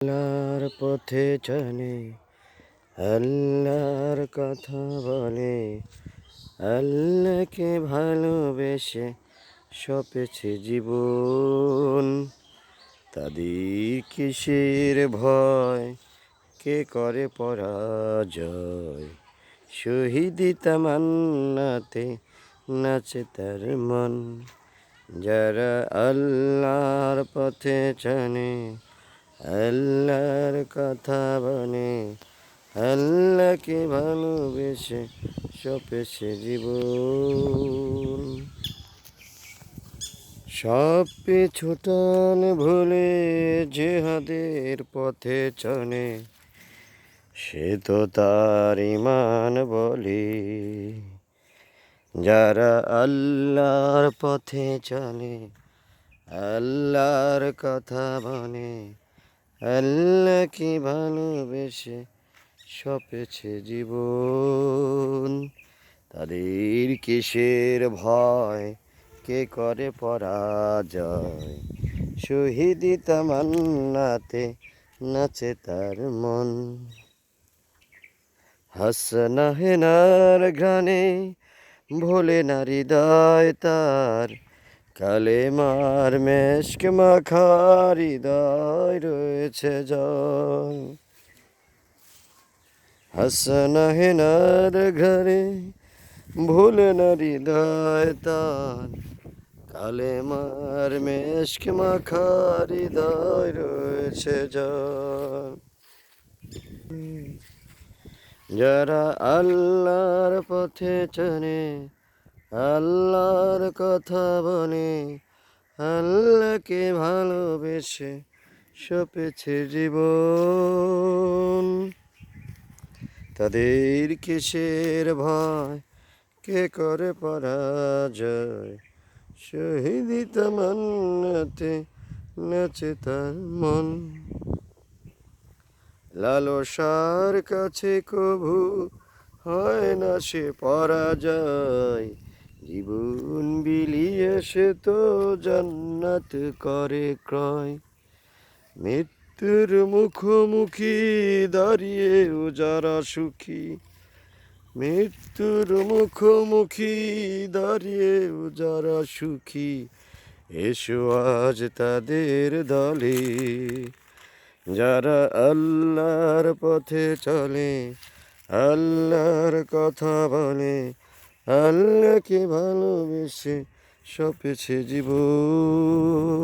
আল্লাহর পথে চলে, আল্লাহর কথা বলে, আল্লাহকে ভালোবেসে সপেছে জীবন। তাদের কিসের ভয়, কে করে পরাজয়? শহীদি তামান্নাতে নাচে তার মন। যারা আল্লাহর পথে চলে, আল্লাহর কথা বলে, আল্লাহকে ভালোবেসে সপেছে জীবন। সব পিছুটান ভুলে জিহাদের পথে চলে, সে তো তার ঈমান বলে। যারা আল্লাহর পথে চলে, আল্লাহর কথা বলে, আল্লাহকে ভালোবেসে সপেছে জীবন। তাদের কিসের ভয়, কে করে পরাজয়? শহীদি তামান্নাতে নাচে তার মন। হাসনা হেনার ঘ্রাণে ভোলে না হৃদয় তার, কালেমার মেশক মাখা হৃদয় রয়েছে জল। হাসনা হেনার ঘরে ভোলে না হৃদয় তার, কালেমার মেশক মাখা হৃদয় রয়েছে জল। যারা আল্লাহর পথে চলে, আল্লাহর কথা বলে, আল্লাহকে ভালোবেসে সপেছে জীবন। তাদের কিসের ভয়, কে করে পরাজয়? শহীদি তামান্নাতে নাচে তার মন। লালসার কাছে কভু হয় না সে পরাজয়, জীবন বিলিয়ে সে তো জান্নাত করে ক্রয়। মৃত্যুর মুখোমুখি দাঁড়িয়েও যারা সুখী, মৃত্যুর মুখোমুখি দাঁড়িয়েও যারা সুখী, এসো আজ তাদের দলে। যারা আল্লাহর পথে চলে, আল্লাহর কথা বলে, আল্লাহকে ভালোবেসে সপেছে জীবন।